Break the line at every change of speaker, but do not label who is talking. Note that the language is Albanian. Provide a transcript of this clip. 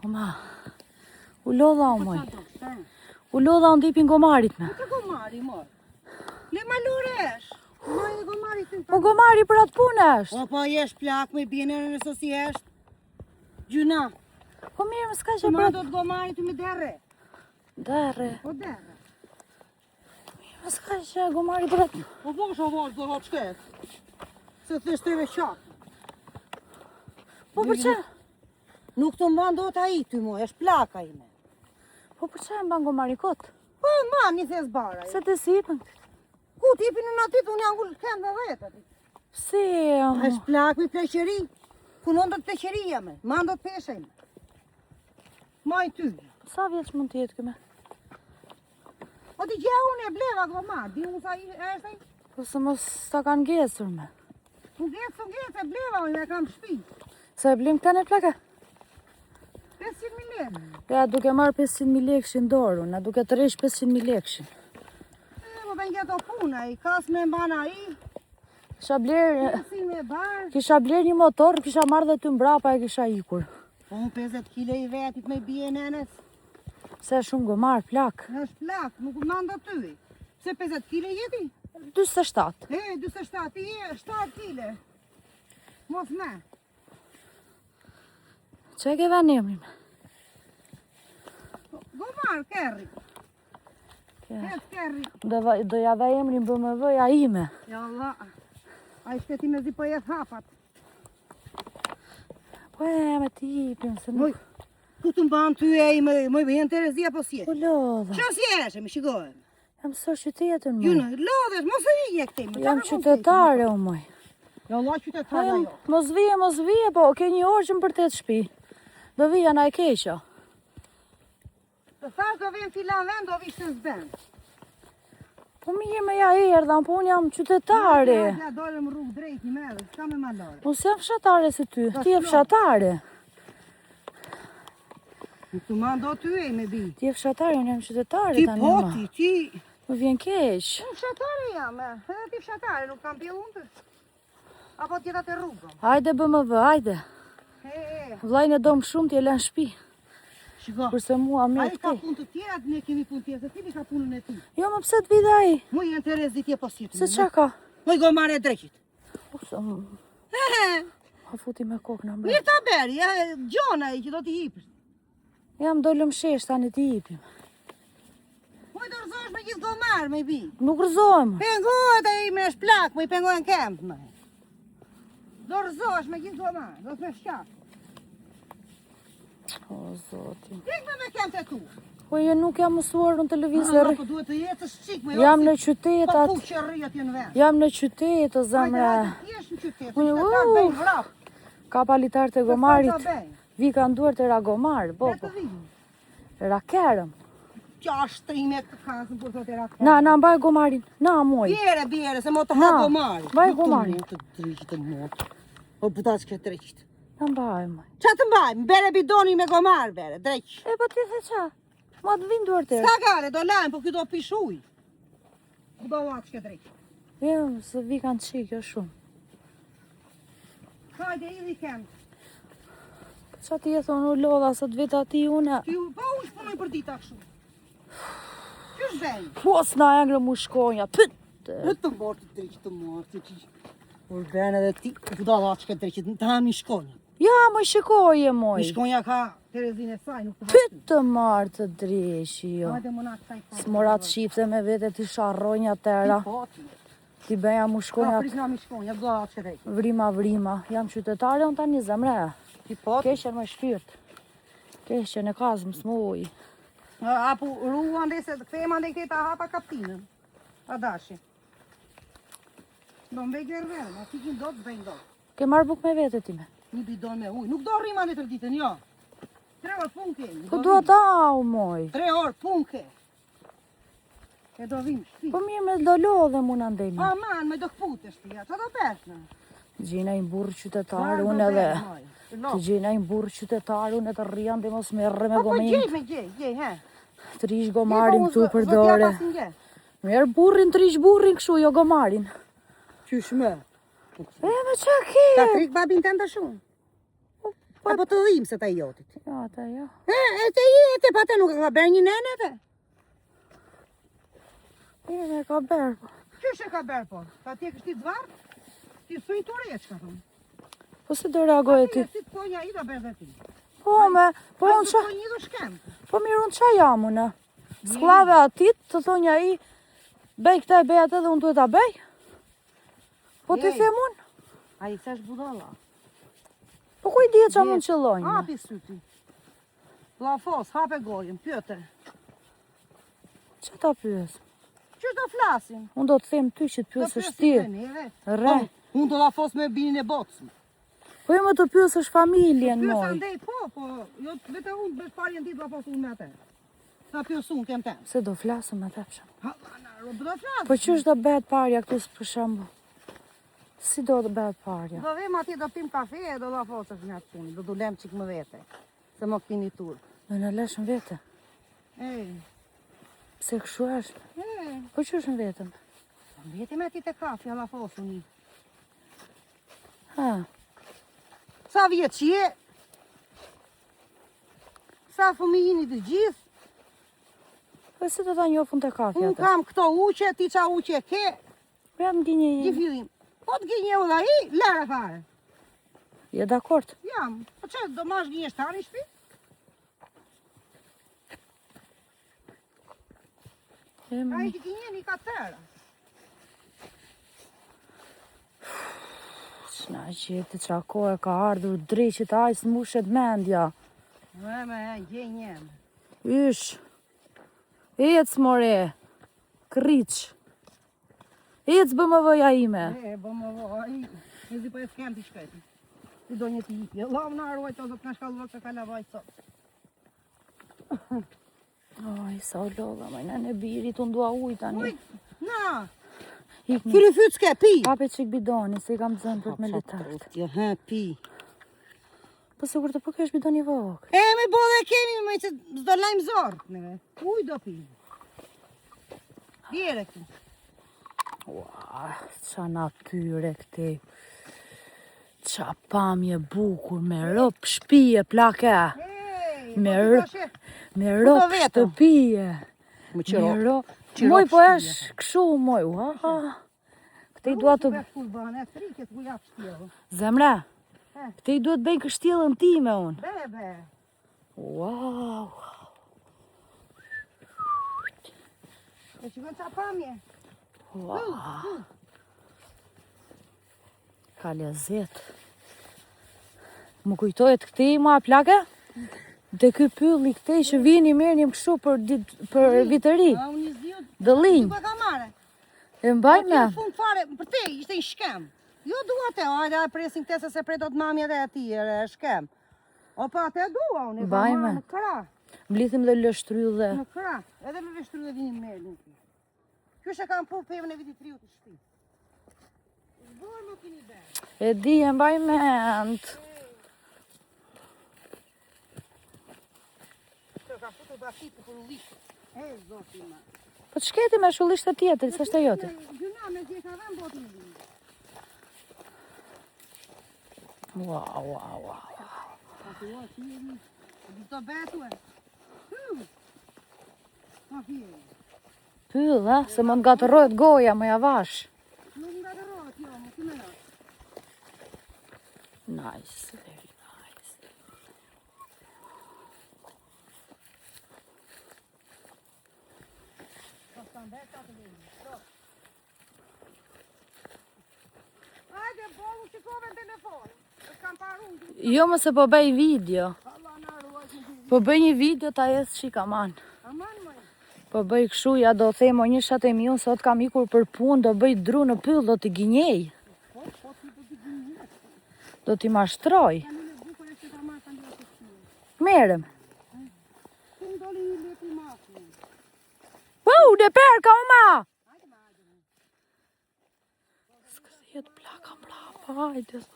Ma, u lodha o moj. U lodha unë dipin gomarit me.
Të gomari, mor. Le ma luresh. Ma e gomari të
Po gomari për atë punë është.
Po jesh plak me bjene në nëso si esht. Gjuna.
Po mirë, më s'ka që
Të ma
për
do të gomari të me derre.
derre.
Po derre.
Më s'ka që gomari për atë.
Po bosh o vosh do hot shtet. Se të shtreve qatë.
Po për që?
Nuk të mban do të a i ty mo, është plaka ime.
Po për që e mban gomari kotë?
Po ma një thes bara.
Se të sipën.
Ku t'ipin në natit, unë janë gullë këmë dhe vetë.
Pse?
është plak me pleqeri. Punon do të pleqeria me, ma do të pesha ime. Ma i ty.
Sa vjeç mund t'jetë këme?
O t'i gja unë e bleva gomar, di unë sa i është ai.
Po se mos ta kanë ngesur me.
Unë e bleva unë e kam shpi.
Se e blim këta në plaka?
500.000 lekë.
Ja duke marrë 500.000 lekëshin dorë, na duke të resh 500.000 lekëshin.
Po ben gjeto puna i, kas me mbana i,
Kisha bler,
si me barë.
kisha bler një motor, kisha marrë dhe ty mbrapa e kisha ikur.
Po unë 50 kile i vetit me bie nenes.
Se shumë gomar, plak.
është plak, nuk manda ty. Se 50 kile jeti?
27.
27, i e 7 kile. Mos me.
Që e ke venimim?
Gomar, kerri. Kerri.
Do ja dhe emrin BMW-ja ime.
Ja Allah. A i shteti me zi po jetë hapat.
Po e me tipin, se nuk...
Ku të mban ty e i më bëjën Terezia po si e?
Po lodha.
Qa si eshe, me shikohem?
Jam së qytetën, moj.
Gjuna, lodhesh, mos e i e këti.
Jam qytetare, o moj.
Ja Allah qytetare jo.
Mos vije, po ke një orë që më për 8 shpi. Do vija na e keqa.
Të thash do vjen filan vend, do vishtë në zbend.
Po mirë me ja erdha, po unë jam qytetare.
Ja dole më rrugë drejt një merë, s'ka me malore.
Unë s'jam fshatare si ty, ti je fshatare.
Nuk të mando ty e me bi.
Ti je fshatare, unë jam qytetare
Ti
tani
po
ma.
ti.
Më vjen keq.
Unë fshatare jam, edhe ti fshatare, nuk kam pje unë të. Apo tjetat e rrugën.
Hajde BMW, hajde. Vlajnë e dom shumë t'je len shpi.
Shiko.
Kurse mua
A
me
i ka
këti.
punë të tjerat, ne kemi punë tjerat, se ti ka punën e ti.
Jo më pse t'vide aji.
Mu jenë Terezi tje po sjetë.
Se qa ka?
Mu i gomare e dreqit.
Ose, ha futi me kokë në
Mirë
mbrë.
ta beri, gjona i që do t'i hipës.
Jam dollëm shesh tani t'i hipim.
Mu i dorëzosh me gjithë gomar, me i bi.
Nuk rëzohem.
Pengohet e i me shplak, mu i pengohen kemp, me. Dorëzosh me gjithë gomar, do të me shqak.
O, zoti.
Dik me kemp të tu.
Po je nuk jam mësuar në televizor.
Po duhet të jetës qik, me
Jam në qytet,
Pa ku që rrijat jenë vend.
jam në qytet, o zemre.
Jesh në qytet,
Unë,
qytetar bëjnë vrap.
Ka palitar të gomarit.
Sa bëjnë?
Vika nduar të ra gomar,
Le
po.
të vinë.
Ra kerëm.
Qashtë ime të kasën, për të të ratë.
Na mbaj gomarin. Na, moj.
Bjere, se mo të
Na,
ha gomari.
mbaj gomarin.
Nuk të driqit të motë. O puta që ke dreqit.
Na mbaj, moj.
Qa të mbaj? Bere bidoni me gomar, bere, dreq.
E, po ti the qa? Ma të vinë duar të.
Ska gale, do lajmë, po kjo do pishuj. Do atë që ke dreqit.
Jo, se vika në qikë, jo shumë.
Hajde, i kem.
Qa ti e thonë u lodha, se të vita ti une.
Ti u pa u shpunoj për dita kështu. Qysh vejnë?
Pos na engrë mu shkonja, pëtë.
Në të morë të dreqit të morë, Por vene dhe ti, do atë që ke dreqit, të ha mi shkonja.
Ja, moj shikoje, moj.
Mi shkonja ka Terezin e saj, nuk të hapë.
Pëtë marë të dreshi, jo.
Hajde më natë saj pa.
S'morat shifte me vete ti sharronja tëra. Ti beja mu
Ka
shkonja
frikna mi shkonja, do atë që dreqit.
vrima. Jam qytetare, unë tani zemre.
Ti po?
Keqen me shpirt. Keqen e kazëm s'muj.
Apo ruan dhe se të këthejma dhe këta hapa kaptinën. A dashi. Do më vej gërverën, a ti kin do të bëjnë do.
Ke marrë buk me vete ti me?
Një bidon me ujë. Nuk do rrima në të ditën, jo. 3 orë pun kemi.
Po do ta u moj.
3 orë pun ke. E do vim shpi.
Po mirë me do lodhe mu në ndeni.
Aman, me do këputesh ti, qa do beshnë?
Gjina i burë qytetarë, unë edhe. Të gjina i burë qytetarë, unë edhe rrian dhe mos merre me
Po
gomin.
gjej me gjej, he.
Të rish gomarin këtu për dore. Merë burrin, të rish burrin këshu, jo gomarin.
Qysh me?
E me që ke?
Ta trik babin të ndë shumë. Apo të dhim se ta jotit.
Ja, ata ja.
E te jete, pa te nuk e ka bërë një nene te.
E ka bërë, po.
Qysh e ka bërë, po? Ta ti e kështi dvarë? Ti thuj të re, që ka thonë.
Po si do reagoj ti?
Si të thonja i do bërë dhe ti.
Po unë qa...
Një du shkem.
Po mirë unë qa jam unë? Sklave atit të thonja i, bej këta e bej atë dhe unë duhet ta bej? Po ti them unë?
A i thash budalla.
Po ku i di qa mund qëllojnë?
Hapi syti. Plafos, hape gojën, pjëte.
Që ta pyes?
Qysh do flasim?
Unë do të them ty që të pyes është ti. Re.
Unë do la fos me binin e botës.
Po jo më të pyes është familjen
Pyes
moj.
andej po, jo vete unë bësh parjen ti do la fos unë me atë. Ta pyes unë kem tem.
Se do flasëm me tepshëm.
Ha, do flas.
Po qysh do bëhet parja këtu për shembull? Si do të bëhet parja?
Do vim atje do pim kafe e do la fos është me atë punë. Do dulem qik më vete. Se më kini tur.
Do në leshën vete.
Ej.
Pse kështu është? Po qysh në vetëm?
Vete me ti te kafe, la fos unë.
Ha.
Sa vjetë që je? Sa fëmijini të gjithë?
Po si do ta njofun te kafe
Unë
atë?
kam këto uqe, ti qa uqe ke?
Po jam gjinje
Gji fillim. Po të gjinje u dhe i, lere fare.
Je dakord?
Jam. Po që, do mash gjinje shtari shpi? A i të gjinje një ka tëra.
Qëna qëti qa kohë ka ardhur dreqit ajë së mushet mendja.
Me, gjenjem.
Ysh. Ec more. Kriq. Ec BMW-ja ime.
Bo më vaj. Në zi po e s'kem t'i shpeti. Ti do një t'i ikje. Lam në arruaj të do t'na shkalluar që ka lavaj sot.
Oj, sa o lolla, majna në birit, unë dua ujë tani.
Uj, na.
Ikni.
Fyri fytske, pi.
Hape qik bidoni, se i kam të zënë për të me litartë.
Jo, pi.
Po sigur të po kesh bidoni vokë.
E, me bo dhe kemi, me që s'do lajmë zorë. Uj do pi. Gjere këtu.
Ua, qa natyre këte. Qa pamje bukur, me rop shpije plake. Me rop shtëpije. Me rop. Moj po esh këshu moj. Këte i duat të... Zemre, këte i duat bëjnë kështjelën ti me unë.
Bebe.
Wow.
E që gënë qa pamje.
Wow. Ka lezet. Më kujtojët këte i ma plake? Dhe ky pylli këte që vini merë një më këshu për vitëri. Dëllinj.
Nuk e ka mare.
E mbaj me?
Në fund fare, për te, ishte një shkem. Jo dua te, ajde a presin këte se prej do të mamje dhe ati, e shkem. O pa te dua, unë e ka marë në këra.
Mblithim dhe lështry dhe...
Në këra, edhe me lështry dhe vinim me lënë. Kjo që kam pu pevën e vitit 3 të shpi. Zborë më kini bërë.
E di, e mbaj mend.
Kjo ka putu bashit për ullishtë. E, zoti ma.
Po të shketi me shullishtë të tjetër, së është e jote?
Gjuna me gje ka dhe më botë në linë.
Wow.
Do betu e.
Pyll, se më nga të rojt goja, më javash.
Nuk nga të rojt, jo, më kime në.
Nice, very nice.
Ajde, bolu që kove në telefon. Kam paru.
Jo, më se po bëj video. Po bëj një video ta jesë qika man.
Aman, maj.
Po bëj këshu, ja do themo një shatë e miun, sot kam ikur për pun, do bëj dru në pyll, do t'i gjinjej. Do t'i mashtroj. Merëm. Wow, dhe perka, oma! S'ka jetë plaka mrapa, hajde, zot.